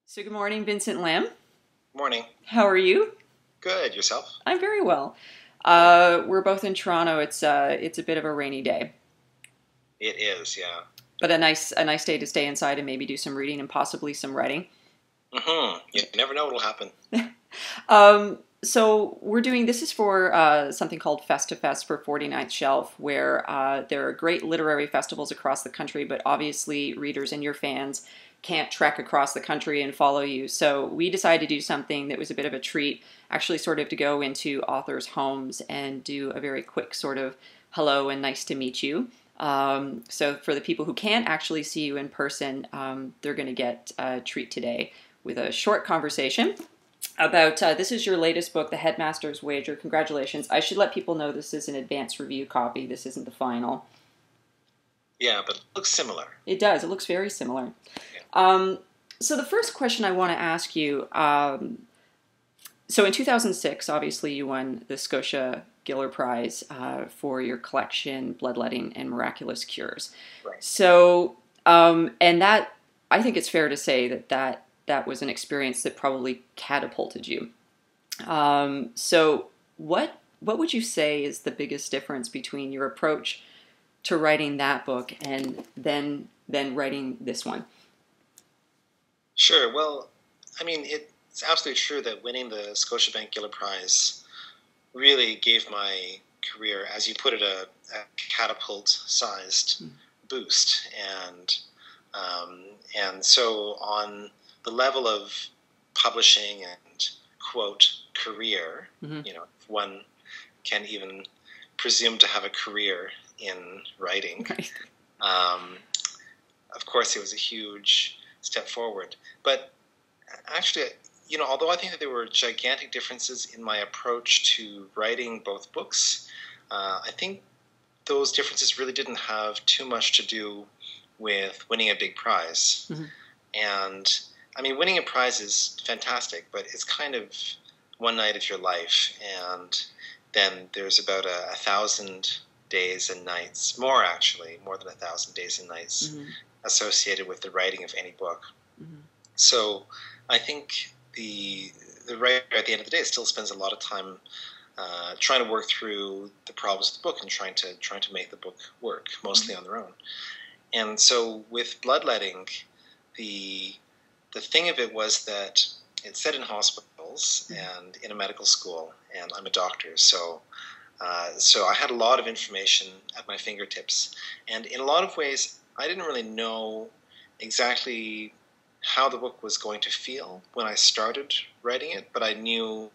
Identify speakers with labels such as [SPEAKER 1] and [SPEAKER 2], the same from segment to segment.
[SPEAKER 1] So good morning, Vincent Lam.
[SPEAKER 2] Morning.
[SPEAKER 1] How are you?
[SPEAKER 2] Good. Yourself?
[SPEAKER 1] I'm very well.
[SPEAKER 2] Good.
[SPEAKER 1] We're both in Toronto. It's a bit of a rainy day,
[SPEAKER 2] It is, yeah.
[SPEAKER 1] but a nice day to stay inside and maybe do some reading and possibly some writing.
[SPEAKER 2] You never know what'll happen.
[SPEAKER 1] So we're doing this is for something called Fest to Fest for 49th Shelf, where there are great literary festivals across the country, but obviously readers and your fans can't trek across the country and follow you. So we decided to do something that was a bit of a treat, actually sort of to go into authors' homes and do a very quick sort of hello and nice to meet you. So for the people who can't actually see you in person, they're going to get a treat today with a short conversation about this is your latest book, The Headmaster's Wager. Congratulations. I should let people know this is an advanced review copy. This isn't the final.
[SPEAKER 2] Yeah, but it looks similar.
[SPEAKER 1] It does. It looks very similar.
[SPEAKER 2] Yeah.
[SPEAKER 1] So the first question I want to ask you, so in 2006, obviously you won the Scotia Giller Prize for your collection, Bloodletting and Miraculous Cures.
[SPEAKER 2] Right.
[SPEAKER 1] So, and that, I think it's fair to say that was an experience that probably catapulted you. So what would you say is the biggest difference between your approach to writing that book and then writing this one?
[SPEAKER 2] Sure. Well, I mean, it's absolutely true that winning the Scotiabank Giller Prize really gave my career, as you put it, a catapult-sized boost, and so on the level of publishing and quote career, if one can even presume to have a career in writing.
[SPEAKER 1] Right.
[SPEAKER 2] Of course, it was a huge step forward. But actually, although I think that there were gigantic differences in my approach to writing both books, I think those differences really didn't have too much to do with winning a big prize. Mm-hmm. And I mean, winning a prize is fantastic, but it's kind of one night of your life, and then there's about 1,000 days and nights, more than 1,000 days and nights mm-hmm. associated with the writing of any book. Mm-hmm. So I think the writer at the end of the day still spends a lot of time trying to work through the problems of the book and trying to make the book work, mostly mm-hmm. on their own. And so with Bloodletting, the thing of it was that it's set in hospitals and in a medical school, and I'm a doctor, so I had a lot of information at my fingertips. And in a lot of ways, I didn't really know exactly how the book was going to feel when I started writing it, but I knew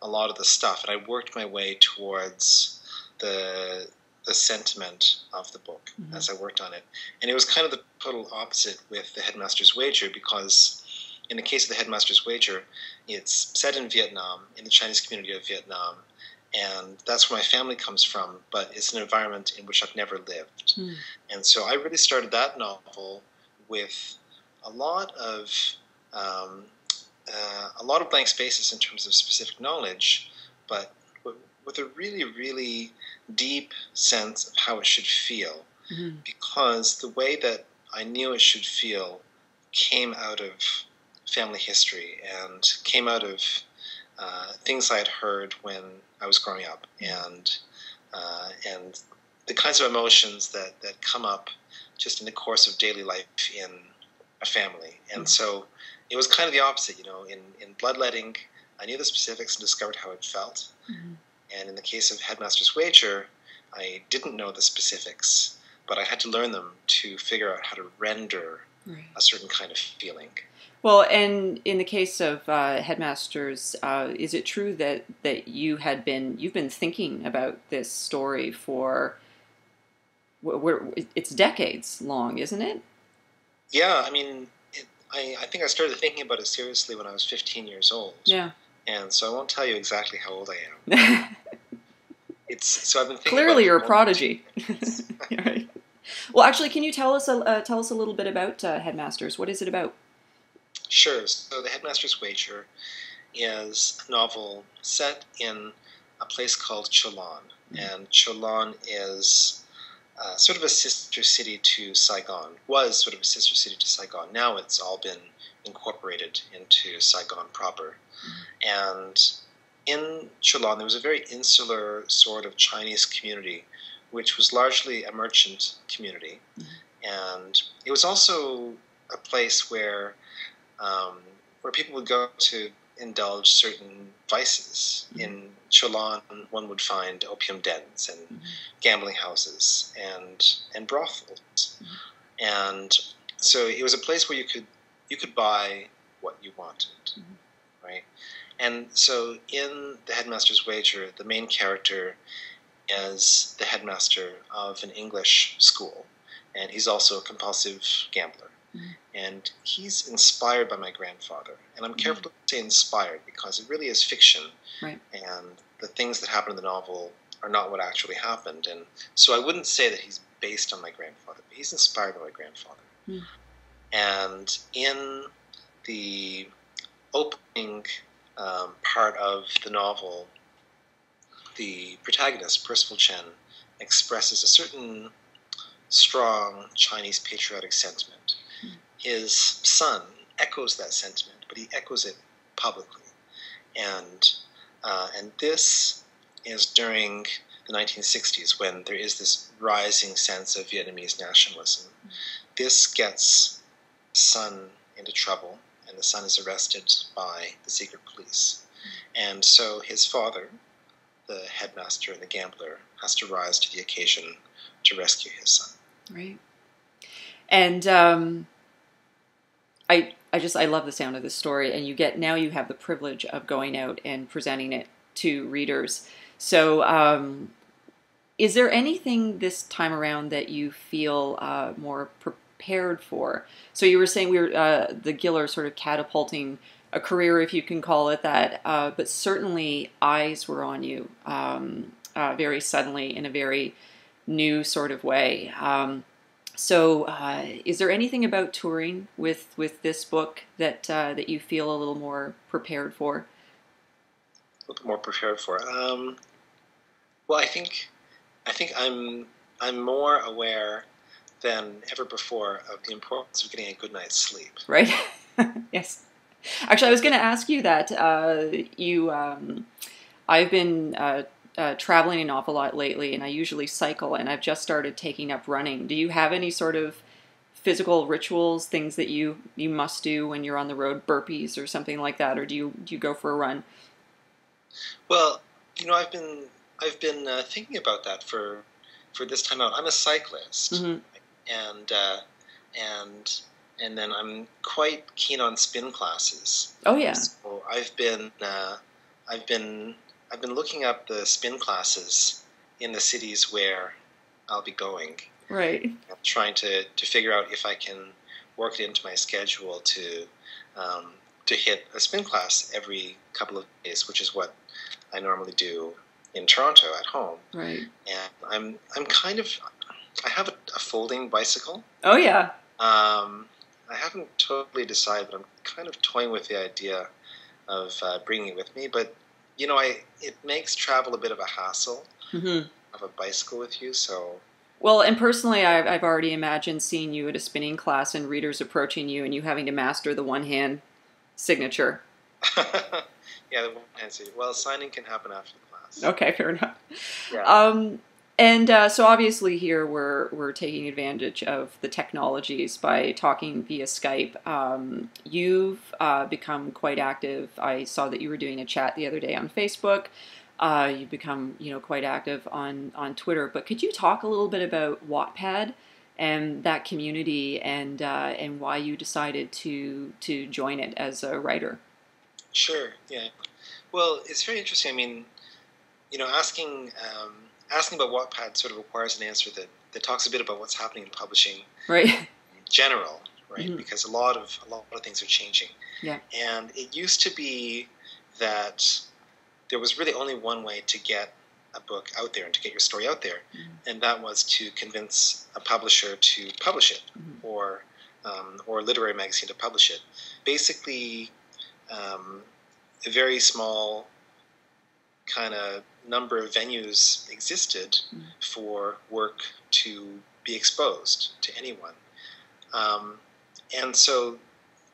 [SPEAKER 2] a lot of the stuff, and I worked my way towards the sentiment of the book mm-hmm. as I worked on it. And it was kind of the total opposite with The Headmaster's Wager, because in the case of The Headmaster's Wager, it's set in Vietnam, in the Chinese community of Vietnam, and that's where my family comes from, but it's an environment in which I've never lived. Mm. And so I really started that novel with a lot of blank spaces in terms of specific knowledge, but with a really, really deep sense of how it should feel, mm-hmm. because the way that I knew it should feel came out of family history and came out of things I had heard when I was growing up, and the kinds of emotions that come up just in the course of daily life in a family. And mm-hmm. so it was kind of the opposite, in Bloodletting, I knew the specifics and discovered how it felt. Mm-hmm. And in the case of Headmaster's Wager, I didn't know the specifics, but I had to learn them to figure out how to render right. a certain kind of feeling.
[SPEAKER 1] Well, and in the case of Headmasters, is it true that you've been thinking about this story for it's decades long, isn't it?
[SPEAKER 2] Yeah, I mean, I think I started thinking about it seriously when I was 15 years old.
[SPEAKER 1] Yeah.
[SPEAKER 2] And so I won't tell you exactly how old I am. So I've been thinking
[SPEAKER 1] clearly
[SPEAKER 2] about
[SPEAKER 1] you're a prodigy. Right. Well, actually, can you tell us a little bit about Headmasters? What is it about?
[SPEAKER 2] Sure. So The Headmaster's Wager is a novel set in a place called Cholan. Mm-hmm. And Cholan is sort of a sister city to Saigon. Was sort of a sister city to Saigon. Now it's all been incorporated into Saigon proper. And in Cholon, there was a very insular sort of Chinese community, which was largely a merchant community. And it was also a place where people would go to indulge certain vices. In Cholon, one would find opium dens and gambling houses and brothels. And so it was a place where you could buy what you wanted, right? And so in The Headmaster's Wager, the main character is the headmaster of an English school, and he's also a compulsive gambler. And he's inspired by my grandfather. And I'm careful to say inspired because it really is fiction.
[SPEAKER 1] Right. And
[SPEAKER 2] the things that happen in the novel are not what actually happened. And so I wouldn't say that he's based on my grandfather, but he's inspired by my grandfather. And in the opening part of the novel, the protagonist, Percival Chen, expresses a certain strong Chinese patriotic sentiment. His son echoes that sentiment, but he echoes it publicly. And this is during the 1960s when there is this rising sense of Vietnamese nationalism. This gets the son into trouble, and the son is arrested by the secret police. And so his father, the headmaster and the gambler, has to rise to the occasion to rescue his son.
[SPEAKER 1] Right. And I love the sound of this story, and you have the privilege of going out and presenting it to readers. So is there anything this time around that you feel more prepared for? So you were saying the Giller sort of catapulting a career, if you can call it that, but certainly eyes were on you very suddenly in a very new sort of way. So is there anything about touring with this book that you feel a little more prepared for?
[SPEAKER 2] A little more prepared for? Well, I think I'm more aware than ever before of the importance of getting a good night's sleep.
[SPEAKER 1] Right. Yes. Actually, I was going to ask you that. I've been traveling an awful lot lately, and I usually cycle, and I've just started taking up running. Do you have any sort of physical rituals, things that you must do when you're on the road, burpees or something like that, or do you go for a run?
[SPEAKER 2] Well, I've been thinking about that for this time out. I'm a cyclist, and then I'm quite keen on spin classes.
[SPEAKER 1] Oh yeah.
[SPEAKER 2] So I've been looking up the spin classes in the cities where I'll be going.
[SPEAKER 1] Right.
[SPEAKER 2] I'm trying to figure out if I can work it into my schedule to hit a spin class every couple of days, which is what I normally do in Toronto at home.
[SPEAKER 1] Right.
[SPEAKER 2] And I have a folding bicycle.
[SPEAKER 1] Oh yeah.
[SPEAKER 2] I haven't totally decided, but I'm kind of toying with the idea of bringing it with me. But it makes travel a bit of a hassle. Have a bicycle with you, so.
[SPEAKER 1] Well, and personally, I've already imagined seeing you at a spinning class and readers approaching you and you having to master the one-hand signature.
[SPEAKER 2] Yeah, the one-hand signature. Well, signing can happen after the class.
[SPEAKER 1] Okay, fair enough.
[SPEAKER 2] Yeah.
[SPEAKER 1] And so obviously here we're taking advantage of the technologies by talking via Skype. You've become quite active. I saw that you were doing a chat the other day on Facebook. You've become quite active on Twitter. But could you talk a little bit about Wattpad and that community and why you decided to join it as a writer?
[SPEAKER 2] Sure. Yeah. Well, it's very interesting. I mean, asking about Wattpad sort of requires an answer that talks a bit about what's happening in publishing,
[SPEAKER 1] right?
[SPEAKER 2] In general, right? Because a lot of things are changing.
[SPEAKER 1] Yeah.
[SPEAKER 2] And it used to be that there was really only one way to get a book out there and to get your story out there, and that was to convince a publisher to publish it, or a literary magazine to publish it. Basically, a very small kind of number of venues existed for work to be exposed to anyone. And so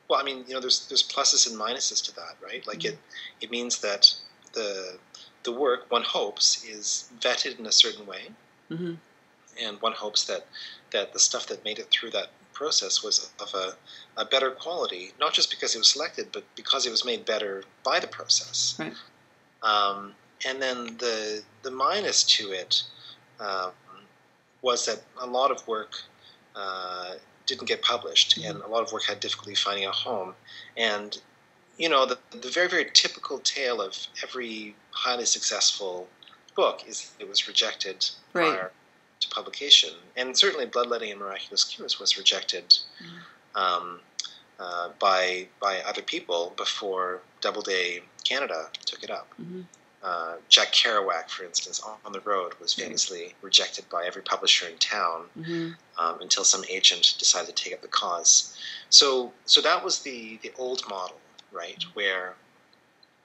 [SPEAKER 2] Well, I mean, there's pluses and minuses to that, right? Like it means that the work, one hopes, is vetted in a certain way,
[SPEAKER 1] Mm-hmm.
[SPEAKER 2] and one hopes that the stuff that made it through that process was of a better quality, not just because it was selected, but because it was made better by the process.
[SPEAKER 1] Right.
[SPEAKER 2] And then the minus to it was that a lot of work didn't get published, and a lot of work had difficulty finding a home. And the very, very typical tale of every highly successful book is it was rejected prior to publication. And certainly Bloodletting and Miraculous Cures was rejected by other people before Doubleday Canada took it up.
[SPEAKER 1] Mm-hmm.
[SPEAKER 2] Jack Kerouac, for instance, On the Road was famously rejected by every publisher in town until some agent decided to take up the cause. So that was the old model, right, where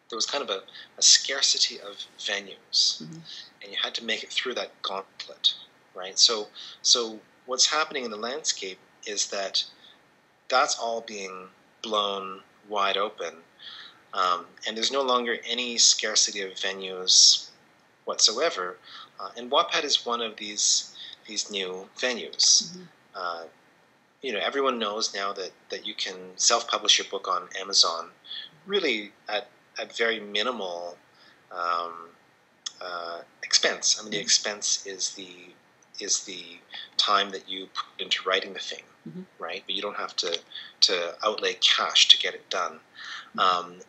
[SPEAKER 2] there was kind of a scarcity of venues, and you had to make it through that gauntlet, right? So what's happening in the landscape is that that's all being blown wide open. And there's no longer any scarcity of venues whatsoever. And Wattpad is one of these new venues. Everyone knows now that you can self-publish your book on Amazon, really at very minimal expense. I mean, the expense is the time that you put into writing the thing, right? But you don't have to outlay cash to get it done. On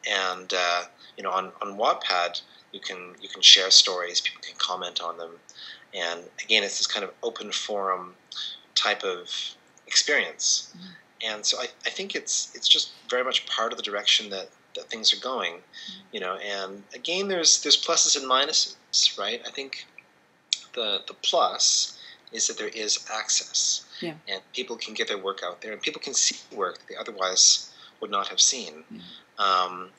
[SPEAKER 2] Wattpad, you can share stories, people can comment on them, and again, it's this kind of open forum type of experience. And so I think it's just very much part of the direction that things are going, and again, there's pluses and minuses, right? I think the plus is that there is access, and people can get their work out there, and people can see work that they otherwise would not have seen. On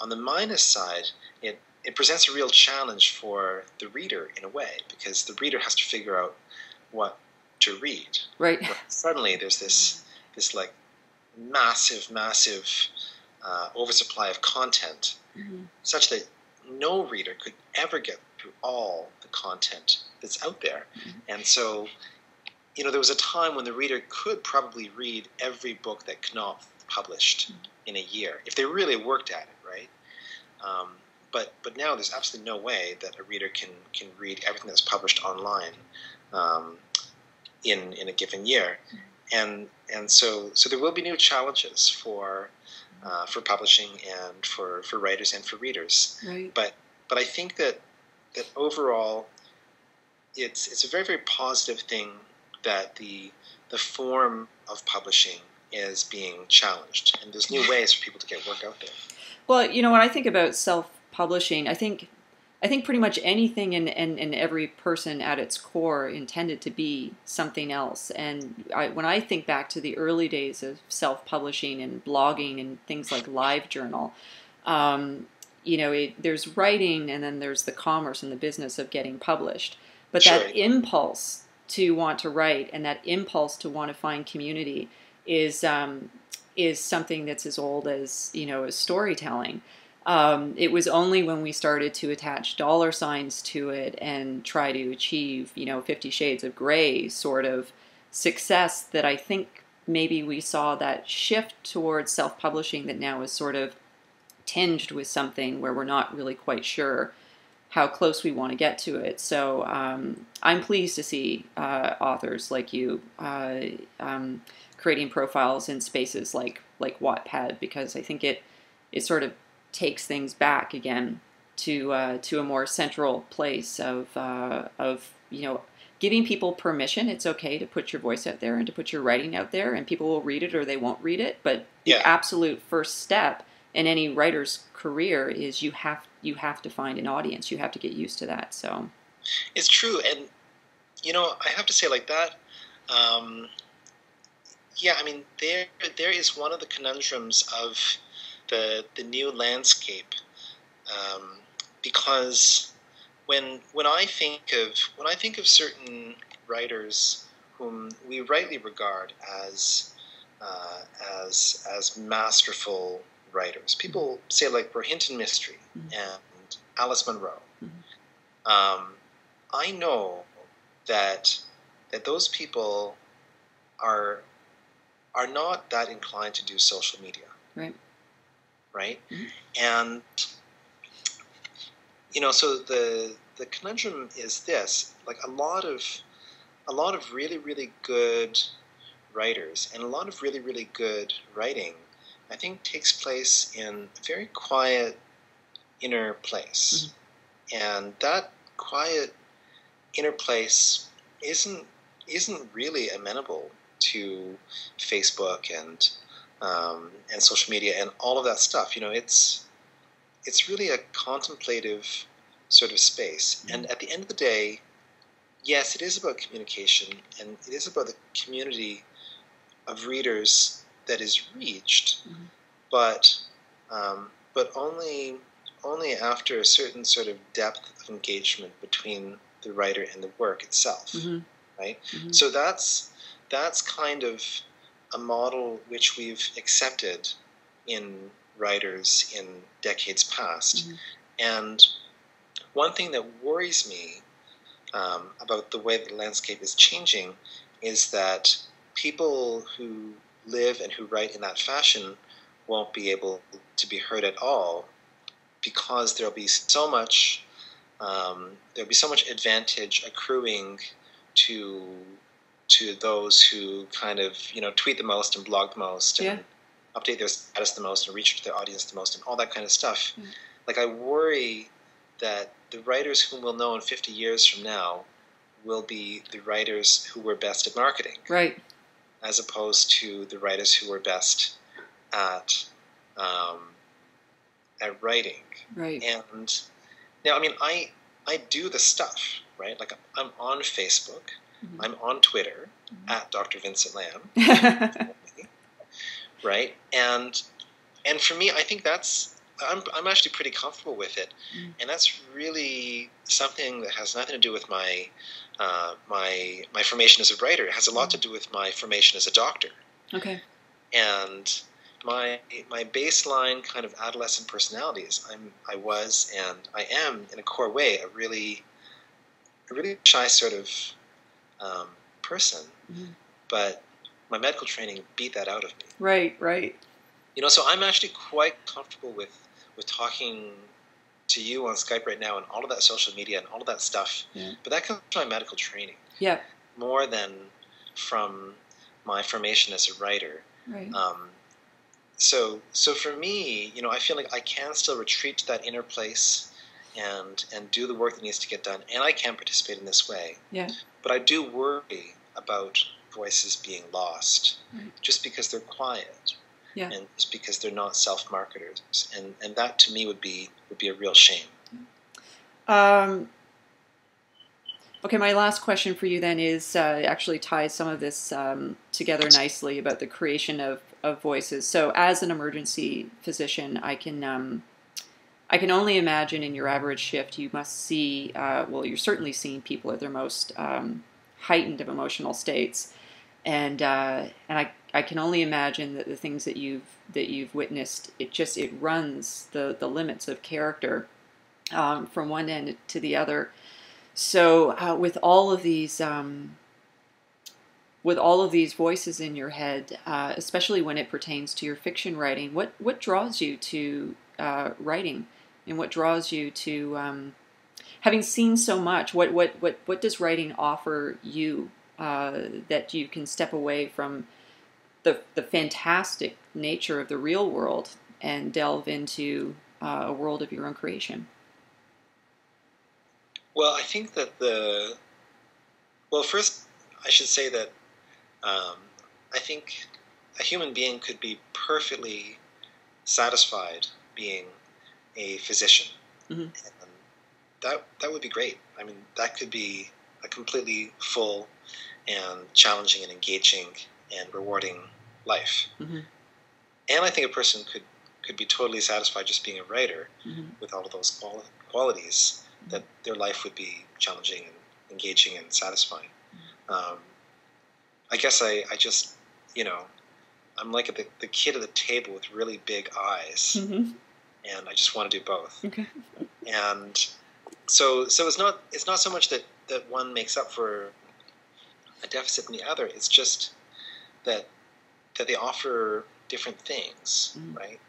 [SPEAKER 2] the minus side, it presents a real challenge for the reader in a way, because the reader has to figure out what to read.
[SPEAKER 1] Right.
[SPEAKER 2] Suddenly, there's this like massive oversupply of content, such that no reader could ever get through all the content that's out there. And so, there was a time when the reader could probably read every book that Knopf published in a year, if they really worked at it, right? But now there's absolutely no way that a reader can read everything that's published online in a given year. And so there will be new challenges for publishing and for writers and for readers.
[SPEAKER 1] Right.
[SPEAKER 2] But I think that overall, it's a very, very positive thing that the form of publishing is being challenged, and there's new ways for people to get work out there.
[SPEAKER 1] Well, when I think about self-publishing, I think pretty much anything and every person at its core intended to be something else. And when I think back to the early days of self-publishing and blogging and things like LiveJournal, there's writing, and then there's the commerce and the business of getting published. But that impulse to want to write and that impulse to want to find community is something that's as old as as storytelling. It was only when we started to attach dollar signs to it and try to achieve 50 Shades of Grey sort of success that I think maybe we saw that shift towards self-publishing that now is sort of tinged with something where we're not really quite sure how close we want to get to it. So I'm pleased to see authors like you creating profiles in spaces like Wattpad, because I think it sort of takes things back again to a more central place of giving people permission. It's okay to put your voice out there and to put your writing out there, and people will read it or they won't read it. But the absolute first step in any writer's career is you have to find an audience. You have to get used to that. So
[SPEAKER 2] it's true, and I have to say like that. I mean, there is one of the conundrums of the new landscape, because when I think of certain writers whom we rightly regard as as masterful writers. People say like Rohinton Mistry and Alice Munro. I know that those people are not that inclined to do social media. Right? And so the conundrum is this: like a lot of really, really good writers and a lot of really, really good writing, I think, takes place in a very quiet inner place. And that quiet inner place isn't really amenable to Facebook and social media and all of that stuff. It's really a contemplative sort of space. And at the end of the day, yes, it is about communication, and it is about the community of readers that is reached, but only after a certain sort of depth of engagement between the writer and the work itself, right? So that's kind of a model which we've accepted in writers in decades past. And one thing that worries me about the way the landscape is changing is that people who live and who write in that fashion won't be able to be heard at all, because there'll be so much advantage accruing to those who kind of tweet the most and blog the most and update their status the most and reach their audience the most and all that kind of stuff. Like, I worry that the writers whom we'll know in 50 years from now will be the writers who were best at marketing,
[SPEAKER 1] right,
[SPEAKER 2] as opposed to the writers who were best at writing.
[SPEAKER 1] Right.
[SPEAKER 2] And now, I mean, I do the stuff, right? Like, I'm on Facebook, I'm on Twitter at Dr. Vincent Lam, right? And for me, I think I'm actually pretty comfortable with it, and that's really something that has nothing to do with my my formation as a writer. It has a lot to do with my formation as a doctor.
[SPEAKER 1] Okay.
[SPEAKER 2] And my baseline kind of adolescent personality is I was and I am, in a core way, a really shy sort of person, but my medical training beat that out of me.
[SPEAKER 1] Right.
[SPEAKER 2] So I'm actually quite comfortable with talking to you on Skype right now and all of that social media and all of that stuff. Yeah. But that comes from my medical training.
[SPEAKER 1] Yeah.
[SPEAKER 2] More than from my formation as a writer.
[SPEAKER 1] Right.
[SPEAKER 2] So for me, I feel like I can still retreat to that inner place and do the work that needs to get done, and I can participate in this way.
[SPEAKER 1] Yeah.
[SPEAKER 2] But I do worry about voices being lost, just because they're quiet.
[SPEAKER 1] Yeah.
[SPEAKER 2] And just because they're not self-marketers, and that to me would be a real shame.
[SPEAKER 1] Okay, my last question for you then is actually ties some of this together nicely about the creation of voices. So, as an emergency physician, I can only imagine in your average shift you must see you're certainly seeing people at their most heightened of emotional states, and I can only imagine that the things that you've witnessed, it runs the limits of character from one end to the other. So with all of these voices in your head, especially when it pertains to your fiction writing, what draws you to writing, and what draws you to having seen so much? What does writing offer you that you can step away from the fantastic nature of the real world and delve into a world of your own creation?
[SPEAKER 2] Well, I think that first I should say that I think a human being could be perfectly satisfied being a physician. And that would be great. I mean, that could be a completely full and challenging and engaging and rewarding life. And I think a person could be totally satisfied just being a writer with all of those qualities, that their life would be challenging and engaging and satisfying. I guess I just, I'm like the kid at the table with really big eyes,
[SPEAKER 1] Mm-hmm.
[SPEAKER 2] and I just want to do both.
[SPEAKER 1] Okay.
[SPEAKER 2] And so it's not so much that one makes up for a deficit in the other. It's just that they offer different things, right?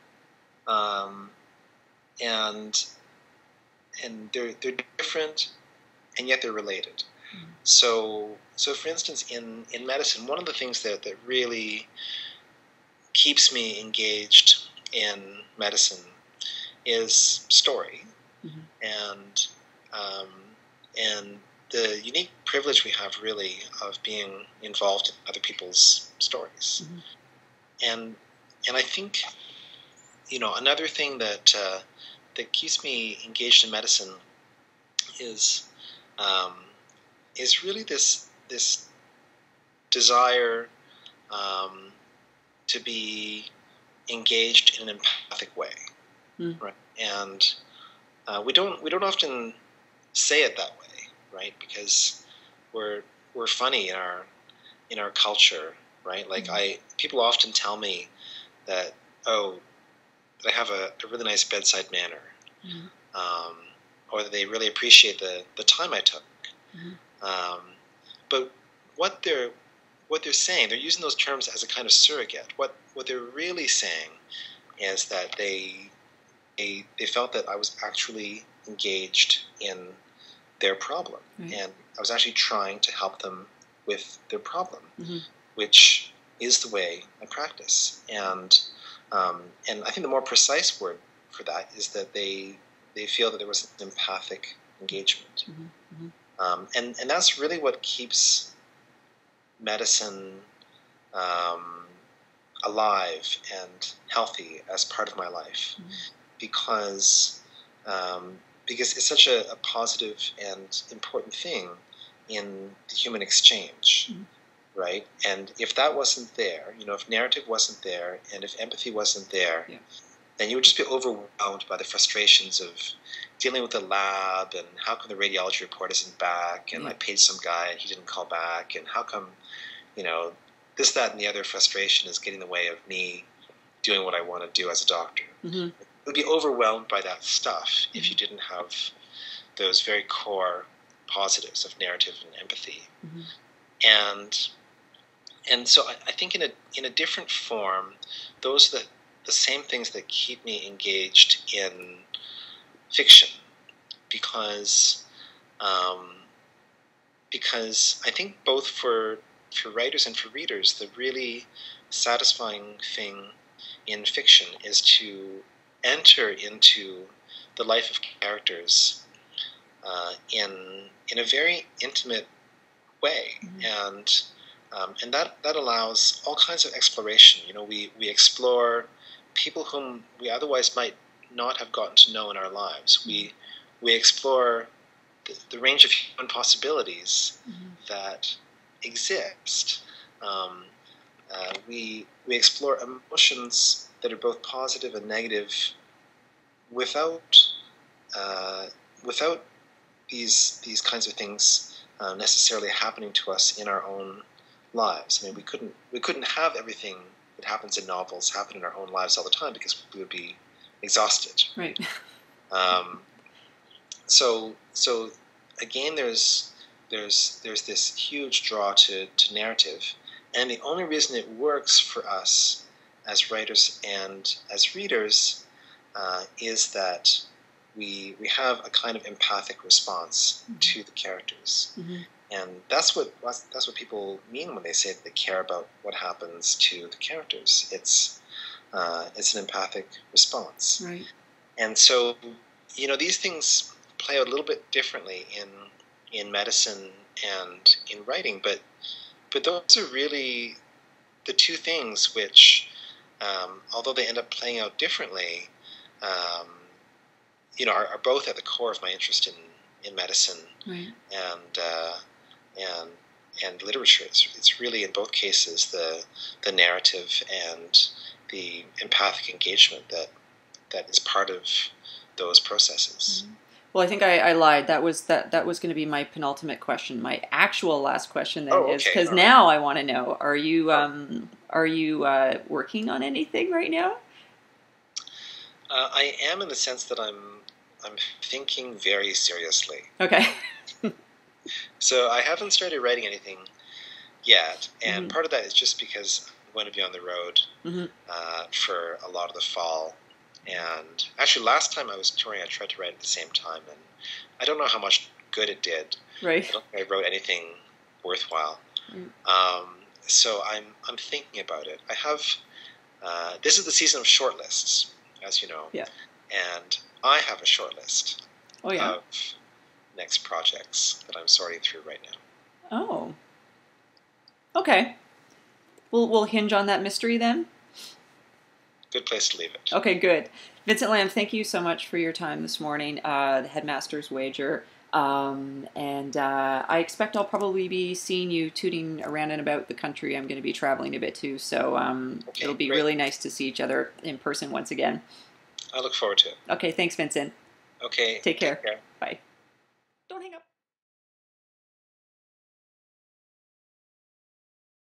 [SPEAKER 2] And they're different, and yet they're related. So for instance, in medicine, one of the things that really keeps me engaged in medicine is story, and the unique privilege we have really of being involved in other people's stories. And I think, another thing that keeps me engaged in medicine is really this desire to be engaged in an empathic way, right? And we don't often say it that way, right? Because we're funny in our culture, right? Like people often tell me that that I have a really nice bedside manner, or that they really appreciate the time I took. But what they're saying, they're using those terms as a kind of surrogate. What they're really saying is that they felt that I was actually engaged in their problem, and I was actually trying to help them with their problem, which is the way I practice. And I think the more precise word for that is that they feel that there was an empathic engagement, and that's really what keeps medicine alive and healthy as part of my life, because it's such a positive and important thing in the human exchange, right? And if that wasn't there, if narrative wasn't there, and if empathy wasn't there, then you would just be overwhelmed by the frustrations of dealing with the lab, and how come the radiology report isn't back, and I paid some guy and he didn't call back, and how come, this, that, and the other frustration is getting in the way of me doing what I want to do as a doctor. You would be overwhelmed by that stuff if you didn't have those very core positives of narrative and empathy. And so I think in a different form, those are the same things that keep me engaged in fiction, because I think both for writers and for readers, the really satisfying thing in fiction is to enter into the life of characters in a very intimate way, and that allows all kinds of exploration. We explore people whom we otherwise might not have gotten to know in our lives. We explore the range of human possibilities that exist. We explore emotions that are both positive and negative without these kinds of things necessarily happening to us in our own lives. I mean, we couldn't have everything that happens in novels happen in our own lives all the time, because we would be exhausted.
[SPEAKER 1] Right.
[SPEAKER 2] So again, there's this huge draw to narrative, and the only reason it works for us as writers and as readers is that we have a kind of empathic response to the characters, and that's what people mean when they say that they care about what happens to the characters. It's an empathic response,
[SPEAKER 1] right?
[SPEAKER 2] And so these things play out a little bit differently in medicine and in writing, but those are really the two things which, although they end up playing out differently, are both at the core of my interest in medicine,
[SPEAKER 1] right.
[SPEAKER 2] and literature. It's really in both cases the narrative and the empathic engagement that is part of those processes.
[SPEAKER 1] Well, I think I lied. That was going to be my penultimate question. My actual last question then is, because now I want to know: are you Are you working on anything right now?
[SPEAKER 2] I am in the sense that I'm thinking very seriously.
[SPEAKER 1] Okay.
[SPEAKER 2] So I haven't started writing anything yet, and
[SPEAKER 1] Mm-hmm.
[SPEAKER 2] part of that is just because I'm going to be on the road
[SPEAKER 1] Mm-hmm.
[SPEAKER 2] for a lot of the fall. And actually, last time I was touring, I tried to write at the same time, and I don't know how much good it did.
[SPEAKER 1] Right.
[SPEAKER 2] I don't think I wrote anything worthwhile.
[SPEAKER 1] Mm.
[SPEAKER 2] So I'm thinking about it. I have this is the season of shortlists, as you know,
[SPEAKER 1] Yeah.
[SPEAKER 2] and I have a shortlist
[SPEAKER 1] Oh yeah.
[SPEAKER 2] of next projects that I'm sorting through right now.
[SPEAKER 1] Oh. Okay. We'll hinge on that mystery then.
[SPEAKER 2] Good place to leave it.
[SPEAKER 1] Okay, good. Vincent Lamb, thank you so much for your time this morning. The Headmaster's Wager. And I expect I'll probably be seeing you tooting around and about the country. I'm going to be traveling a bit too, so
[SPEAKER 2] Okay,
[SPEAKER 1] it'll be
[SPEAKER 2] great.
[SPEAKER 1] really nice to see each other in person once again.
[SPEAKER 2] I look forward to it.
[SPEAKER 1] Okay, thanks, Vincent.
[SPEAKER 2] Okay,
[SPEAKER 1] Take care.
[SPEAKER 2] Take care.
[SPEAKER 1] Bye.